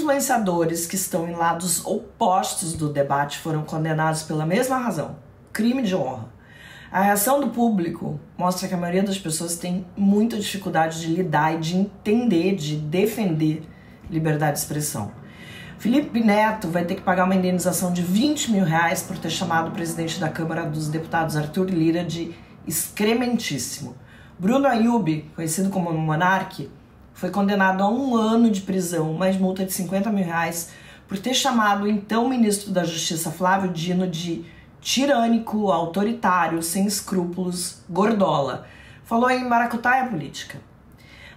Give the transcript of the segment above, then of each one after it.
influenciadores que estão em lados opostos do debate foram condenados pela mesma razão: crime de honra. A reação do público mostra que a maioria das pessoas tem muita dificuldade de lidar e de entender, de defender liberdade de expressão. Felipe Neto vai ter que pagar uma indenização de R$20 mil por ter chamado o presidente da Câmara dos Deputados, Arthur Lira, de excrementíssimo. Bruno Ayub, conhecido como Monark, foi condenado a 1 ano de prisão, mais multa de R$50 mil, por ter chamado o então ministro da Justiça, Flávio Dino, de tirânico, autoritário, sem escrúpulos, gordola. Falou em maracutaia política.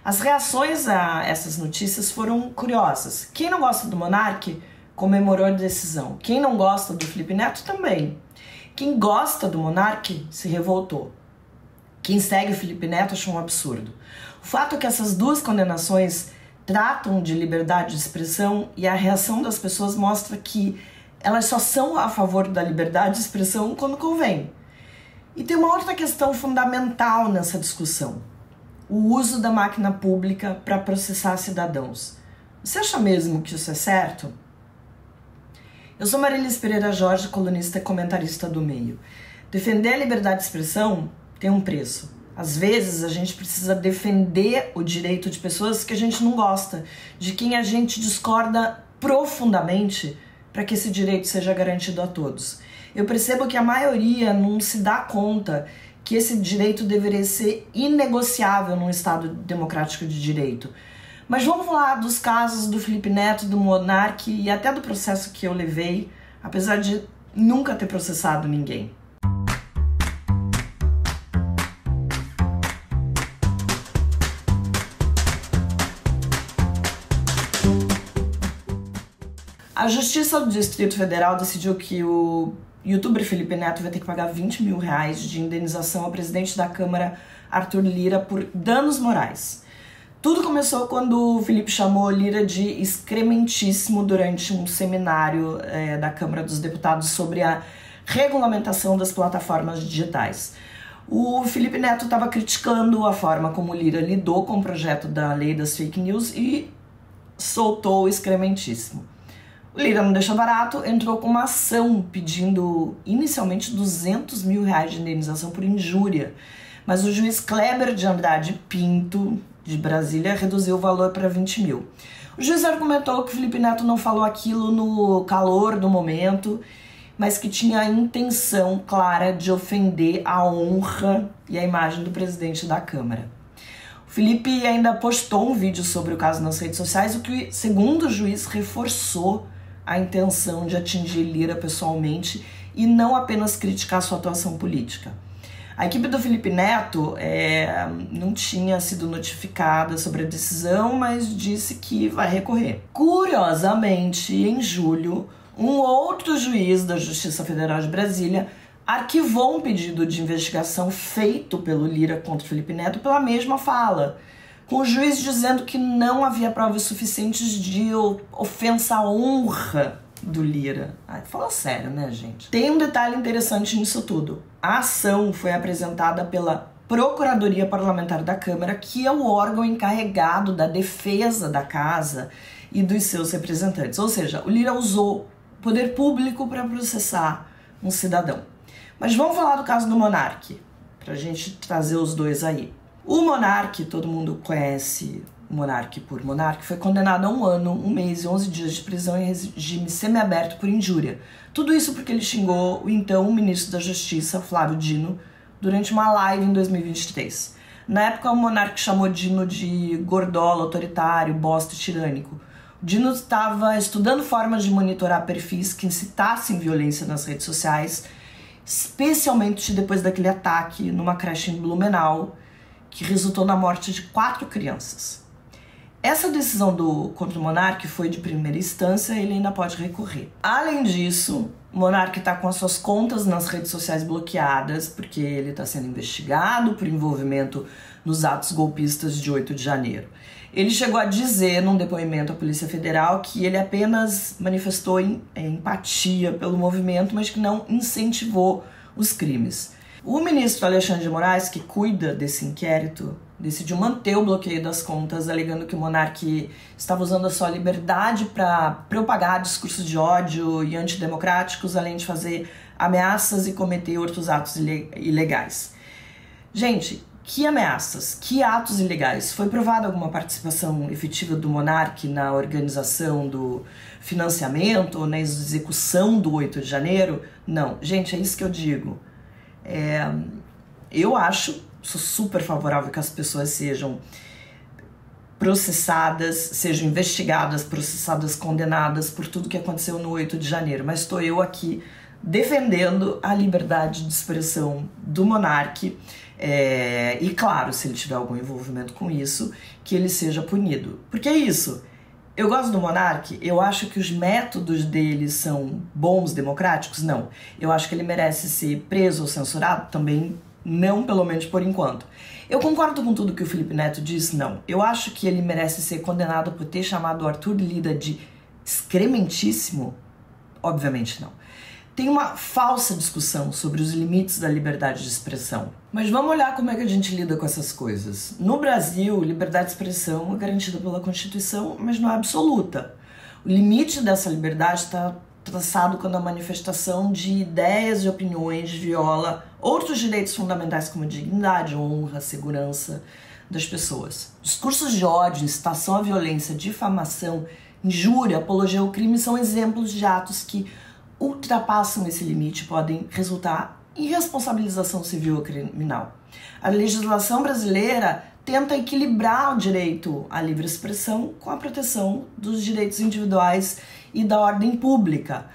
As reações a essas notícias foram curiosas. Quem não gosta do Monark comemorou a decisão. Quem não gosta do Felipe Neto também. Quem gosta do Monark se revoltou. Quem segue o Felipe Neto achou um absurdo. O fato é que essas duas condenações tratam de liberdade de expressão e a reação das pessoas mostra que elas só são a favor da liberdade de expressão quando convém. E tem uma outra questão fundamental nessa discussão: o uso da máquina pública para processar cidadãos. Você acha mesmo que isso é certo? Eu sou Marilis Pereira Jorge, colunista e comentarista do Meio. Defender a liberdade de expressão tem um preço. Às vezes a gente precisa defender o direito de pessoas que a gente não gosta, de quem a gente discorda profundamente, para que esse direito seja garantido a todos. Eu percebo que a maioria não se dá conta que esse direito deveria ser inegociável num Estado democrático de direito. Mas vamos falar dos casos do Felipe Neto, do Monark e até do processo que eu levei, apesar de nunca ter processado ninguém. A Justiça do Distrito Federal decidiu que o youtuber Felipe Neto vai ter que pagar R$20 mil de indenização ao presidente da Câmara, Arthur Lira, por danos morais. Tudo começou quando o Felipe chamou Lira de excrementíssimo durante um seminário da Câmara dos Deputados sobre a regulamentação das plataformas digitais. O Felipe Neto estava criticando a forma como Lira lidou com o projeto da lei das fake news e soltou o excrementíssimo. O Lira não deixou barato, entrou com uma ação pedindo inicialmente R$200 mil de indenização por injúria, mas o juiz Kleber de Andrade Pinto, de Brasília, reduziu o valor para R$20 mil. O juiz argumentou que o Felipe Neto não falou aquilo no calor do momento, mas que tinha a intenção clara de ofender a honra e a imagem do presidente da Câmara. O Felipe ainda postou um vídeo sobre o caso nas redes sociais, o que, segundo o juiz, reforçou a intenção de atingir Lira pessoalmente e não apenas criticar sua atuação política. A equipe do Felipe Neto não tinha sido notificada sobre a decisão, mas disse que vai recorrer. Curiosamente, em julho, um outro juiz da Justiça Federal de Brasília arquivou um pedido de investigação feito pelo Lira contra o Felipe Neto pela mesma fala, com o juiz dizendo que não havia provas suficientes de ofensa à honra do Lira. Fala sério, né, gente? Tem um detalhe interessante nisso tudo. A ação foi apresentada pela Procuradoria Parlamentar da Câmara, que é o órgão encarregado da defesa da casa e dos seus representantes. Ou seja, o Lira usou o poder público para processar um cidadão. Mas vamos falar do caso do Monark, pra gente trazer os dois aí. O Monark, todo mundo conhece o Monark por Monark, foi condenado a 1 ano, 1 mês e 11 dias de prisão em regime semiaberto por injúria. Tudo isso porque ele xingou o então ministro da Justiça, Flávio Dino, durante uma live em 2023. Na época, o Monark chamou Dino de gordola, autoritário, bosta e tirânico. O Dino estava estudando formas de monitorar perfis que incitassem violência nas redes sociais, especialmente depois daquele ataque numa creche em Blumenau, que resultou na morte de 4 crianças. Essa decisão contra o Monark foi de primeira instância e ele ainda pode recorrer. Além disso, o Monark está com as suas contas nas redes sociais bloqueadas, porque ele está sendo investigado por envolvimento nos atos golpistas de 8 de janeiro. Ele chegou a dizer, num depoimento à Polícia Federal, que ele apenas manifestou empatia pelo movimento, mas que não incentivou os crimes. O ministro Alexandre de Moraes, que cuida desse inquérito, decidiu manter o bloqueio das contas, alegando que o monarca estava usando a sua liberdade para propagar discursos de ódio e antidemocráticos, além de fazer ameaças e cometer outros atos ilegais. Gente, que ameaças, que atos ilegais? Foi provada alguma participação efetiva do monarca na organização do financiamento ou na execução do 8 de janeiro? Não. Gente, é isso que eu digo. Eu sou super favorável que as pessoas sejam processadas, sejam investigadas, processadas, condenadas por tudo que aconteceu no 8 de janeiro. Mas estou eu aqui defendendo a liberdade de expressão do monarca. E claro, se ele tiver algum envolvimento com isso, que ele seja punido. Porque é isso. Eu gosto do monarca, eu acho que os métodos dele são bons, democráticos? Não. Eu acho que ele merece ser preso ou censurado? Também não, pelo menos por enquanto. Eu concordo com tudo que o Felipe Neto disse? Não. Eu acho que ele merece ser condenado por ter chamado o Arthur Lira de excrementíssimo? Obviamente não. Tem uma falsa discussão sobre os limites da liberdade de expressão. Mas vamos olhar como é que a gente lida com essas coisas. No Brasil, liberdade de expressão é garantida pela Constituição, mas não é absoluta. O limite dessa liberdade está traçado quando a manifestação de ideias e opiniões viola outros direitos fundamentais como dignidade, honra, segurança das pessoas. Discursos de ódio, incitação à violência, difamação, injúria, apologia ao crime são exemplos de atos que ultrapassam esse limite e podem resultar em responsabilização civil ou criminal. A legislação brasileira tenta equilibrar o direito à livre expressão com a proteção dos direitos individuais e da ordem pública,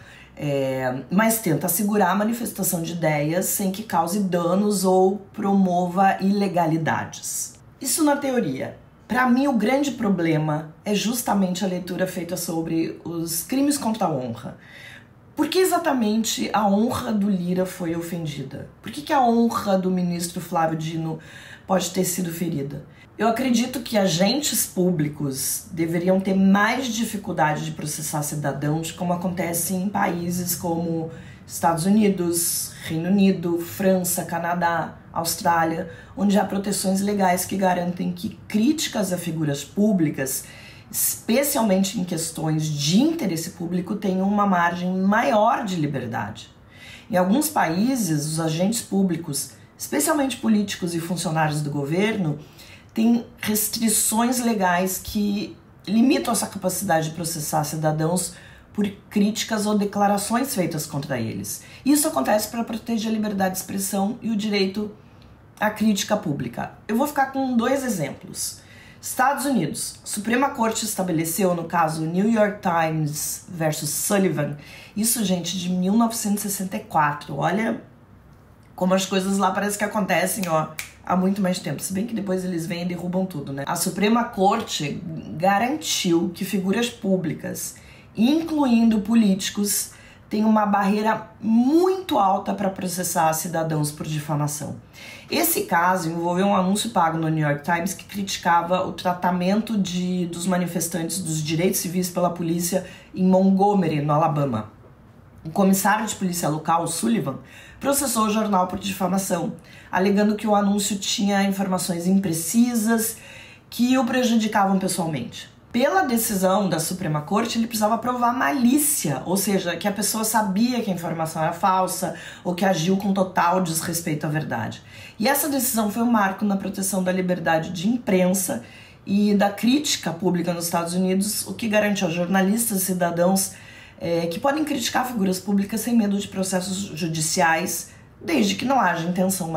mas tenta assegurar a manifestação de ideias sem que cause danos ou promova ilegalidades. Isso na teoria. Para mim, o grande problema é justamente a leitura feita sobre os crimes contra a honra. Por que exatamente a honra do Lira foi ofendida? Por que a honra do ministro Flávio Dino pode ter sido ferida? Eu acredito que agentes públicos deveriam ter mais dificuldade de processar cidadãos, como acontece em países como Estados Unidos, Reino Unido, França, Canadá, Austrália, onde há proteções legais que garantem que críticas a figuras públicas, especialmente em questões de interesse público, tenham uma margem maior de liberdade. Em alguns países, os agentes públicos, especialmente políticos e funcionários do governo, têm restrições legais que limitam essa capacidade de processar cidadãos por críticas ou declarações feitas contra eles. Isso acontece para proteger a liberdade de expressão e o direito à crítica pública. Eu vou ficar com 2 exemplos. Estados Unidos. A Suprema Corte estabeleceu, no caso New York Times versus Sullivan, isso, gente, de 1964. Olha como as coisas lá parece que acontecem, há muito mais tempo. Se bem que depois eles vêm e derrubam tudo, né? A Suprema Corte garantiu que figuras públicas, incluindo políticos, têm uma barreira muito alta para processar cidadãos por difamação. Esse caso envolveu um anúncio pago no New York Times que criticava o tratamento dos manifestantes dos direitos civis pela polícia em Montgomery, no Alabama. O comissário de polícia local, Sullivan, processou o jornal por difamação, alegando que o anúncio tinha informações imprecisas que o prejudicavam pessoalmente. Pela decisão da Suprema Corte, ele precisava provar malícia, ou seja, que a pessoa sabia que a informação era falsa ou que agiu com total desrespeito à verdade. E essa decisão foi um marco na proteção da liberdade de imprensa e da crítica pública nos Estados Unidos, o que garante aos jornalistas e cidadãos que podem criticar figuras públicas sem medo de processos judiciais, desde que não haja intenção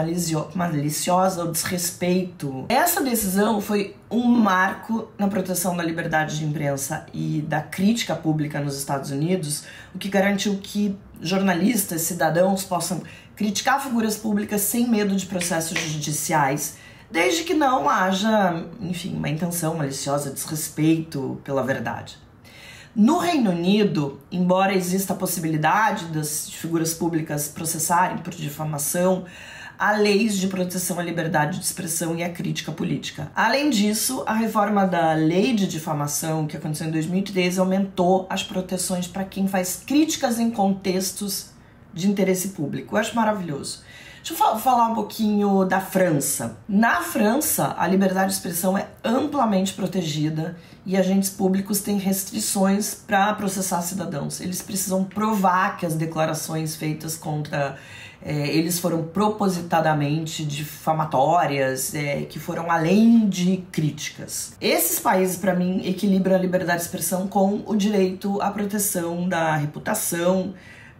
maliciosa ou desrespeito. Essa decisão foi um marco na proteção da liberdade de imprensa e da crítica pública nos Estados Unidos, o que garantiu que jornalistas, cidadãos possam criticar figuras públicas sem medo de processos judiciais, desde que não haja, enfim, uma intenção maliciosa, desrespeito pela verdade. No Reino Unido, embora exista a possibilidade das figuras públicas processarem por difamação, há leis de proteção à liberdade de expressão e à crítica política. Além disso, a reforma da lei de difamação, que aconteceu em 2013, aumentou as proteções para quem faz críticas em contextos de interesse público. Eu acho maravilhoso. Deixa eu falar um pouquinho da França. Na França, a liberdade de expressão é amplamente protegida e agentes públicos têm restrições para processar cidadãos. Eles precisam provar que as declarações feitas contra eles foram propositadamente difamatórias, que foram além de críticas. Esses países, para mim, equilibram a liberdade de expressão com o direito à proteção da reputação,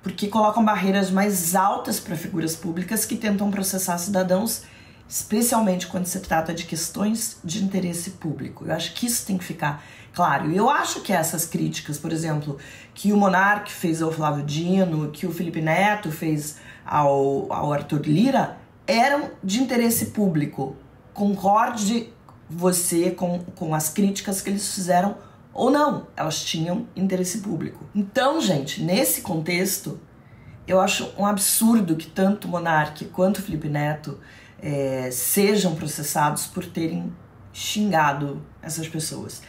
porque colocam barreiras mais altas para figuras públicas que tentam processar cidadãos, especialmente quando se trata de questões de interesse público. Eu acho que isso tem que ficar claro. Eu acho que essas críticas, por exemplo, que o Monark fez ao Flávio Dino, que o Felipe Neto fez ao Arthur Lira, eram de interesse público. Concorde você com as críticas que eles fizeram ou não, elas tinham interesse público. Então, gente, nesse contexto, eu acho um absurdo que tanto o Monark quanto o Felipe Neto sejam processados por terem xingado essas pessoas.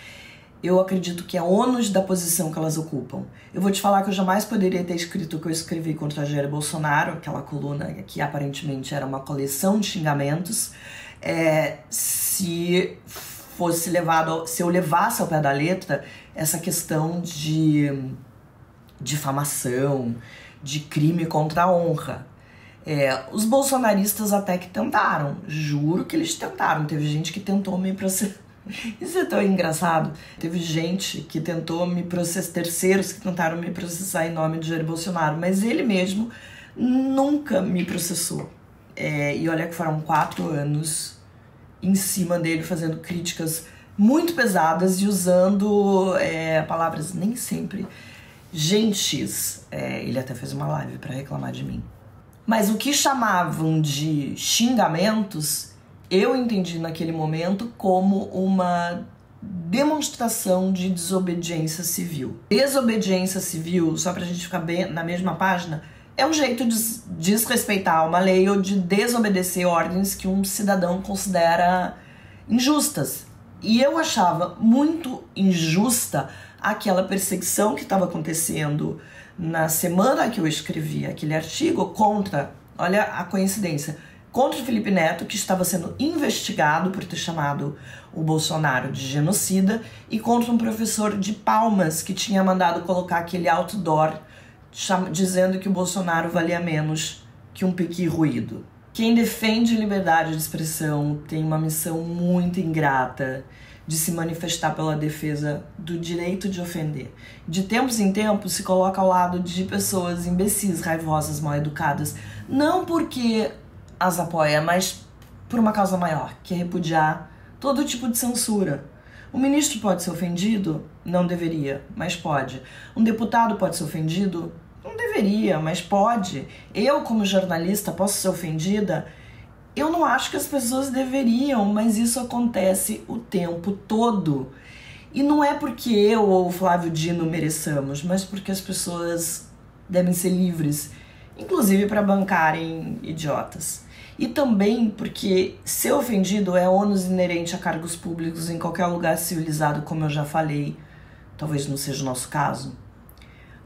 Eu acredito que é ônus da posição que elas ocupam. Eu vou te falar que eu jamais poderia ter escrito o que eu escrevi contra Jair Bolsonaro, aquela coluna que aparentemente era uma coleção de xingamentos, se eu levasse ao pé da letra essa questão de difamação, de crime contra a honra. Os bolsonaristas até que tentaram, juro que eles tentaram. Teve gente que tentou me processar. Isso é tão engraçado. Teve gente que tentou me processar, terceiros que tentaram me processar em nome de Jair Bolsonaro, mas ele mesmo nunca me processou. E olha que foram 4 anos em cima dele, fazendo críticas muito pesadas e usando palavras nem sempre gentis. Ele até fez uma live para reclamar de mim. Mas o que chamavam de xingamentos, eu entendi naquele momento como uma demonstração de desobediência civil. Desobediência civil, só pra gente ficar bem na mesma página, é um jeito de desrespeitar uma lei ou de desobedecer ordens que um cidadão considera injustas. E eu achava muito injusta aquela perseguição que estava acontecendo na semana que eu escrevi aquele artigo contra, olha a coincidência, contra o Felipe Neto, que estava sendo investigado por ter chamado o Bolsonaro de genocida, e contra um professor de Palmas que tinha mandado colocar aquele outdoor dizendo que o Bolsonaro valia menos que um piqui ruído. Quem defende liberdade de expressão tem uma missão muito ingrata de se manifestar pela defesa do direito de ofender. De tempos em tempos se coloca ao lado de pessoas imbecis, raivosas, mal educadas, não porque as apoia, mas por uma causa maior, que é repudiar todo tipo de censura. O ministro pode ser ofendido? Não deveria, mas pode. Um deputado pode ser ofendido? Não deveria, mas pode. Eu, como jornalista, posso ser ofendida? Eu não acho que as pessoas deveriam, mas isso acontece o tempo todo. E não é porque eu ou o Flávio Dino mereçamos, mas porque as pessoas devem ser livres, inclusive para bancarem idiotas. E também porque ser ofendido é ônus inerente a cargos públicos em qualquer lugar civilizado, como eu já falei, talvez não seja o nosso caso.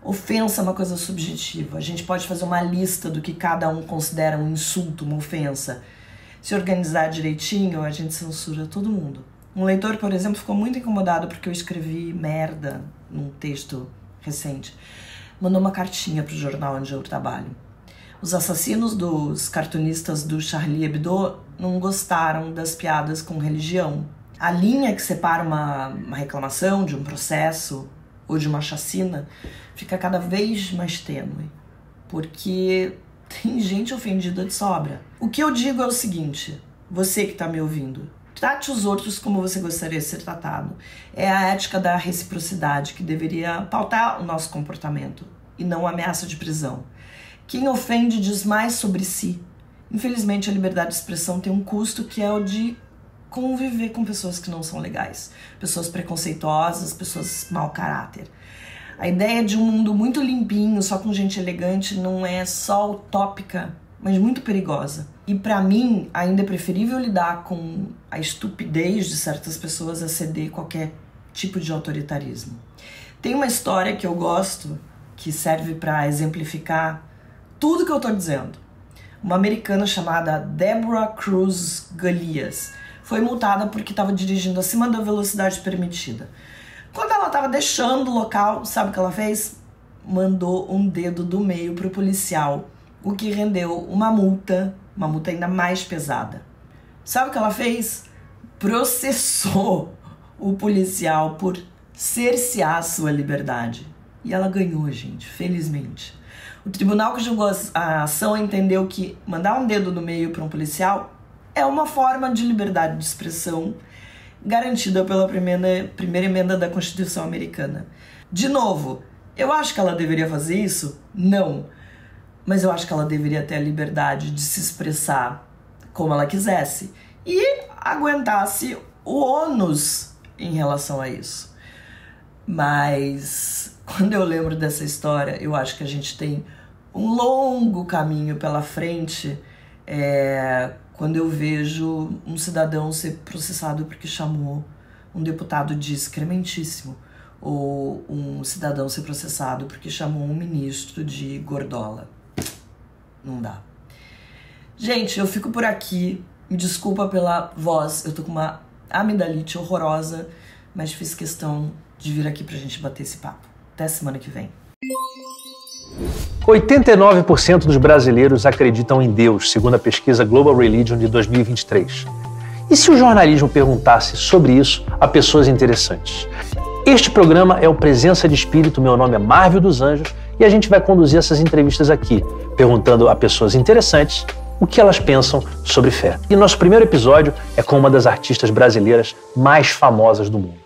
Ofensa é uma coisa subjetiva. A gente pode fazer uma lista do que cada um considera um insulto, uma ofensa. Se organizar direitinho, a gente censura todo mundo. Um leitor, por exemplo, ficou muito incomodado porque eu escrevi merda num texto recente. Mandou uma cartinha pro jornal onde eu trabalho. Os assassinos dos cartunistas do Charlie Hebdo não gostaram das piadas com religião. A linha que separa uma reclamação de um processo ou de uma chacina fica cada vez mais tênue, porque tem gente ofendida de sobra. O que eu digo é o seguinte, você que está me ouvindo, trate os outros como você gostaria de ser tratado. É a ética da reciprocidade que deveria pautar o nosso comportamento e não a ameaça de prisão. Quem ofende diz mais sobre si. Infelizmente, a liberdade de expressão tem um custo que é o de conviver com pessoas que não são legais, pessoas preconceituosas, pessoas mau caráter. A ideia de um mundo muito limpinho, só com gente elegante, não é só utópica, mas muito perigosa. E para mim, ainda é preferível lidar com a estupidez de certas pessoas a ceder qualquer tipo de autoritarismo. Tem uma história que eu gosto, que serve para exemplificar tudo que eu tô dizendo. uma americana chamada Deborah Cruz Galias foi multada porque estava dirigindo acima da velocidade permitida. Quando ela estava deixando o local, sabe o que ela fez? Mandou um dedo do meio para o policial, o que rendeu uma multa ainda mais pesada. Sabe o que ela fez? Processou o policial por cercear a sua liberdade. E ela ganhou, gente, felizmente. O tribunal que julgou a ação entendeu que mandar um dedo no meio para um policial é uma forma de liberdade de expressão garantida pela primeira emenda da Constituição americana. De novo, eu acho que ela deveria fazer isso? Não. Mas eu acho que ela deveria ter a liberdade de se expressar como ela quisesse e aguentasse o ônus em relação a isso. Mas quando eu lembro dessa história, eu acho que a gente tem um longo caminho pela frente quando eu vejo um cidadão ser processado porque chamou um deputado de excrementíssimo, ou um cidadão ser processado porque chamou um ministro de gordola. Não dá. Gente, eu fico por aqui. Me desculpa pela voz, eu tô com uma amidalite horrorosa, mas fiz questão de vir aqui pra gente bater esse papo. Até semana que vem. 89% dos brasileiros acreditam em Deus, segundo a pesquisa Global Religion de 2023. E se o jornalismo perguntasse sobre isso a pessoas interessantes? Este programa é o Presença de Espírito, meu nome é Marvio dos Anjos e a gente vai conduzir essas entrevistas aqui, perguntando a pessoas interessantes o que elas pensam sobre fé. E nosso primeiro episódio é com uma das artistas brasileiras mais famosas do mundo.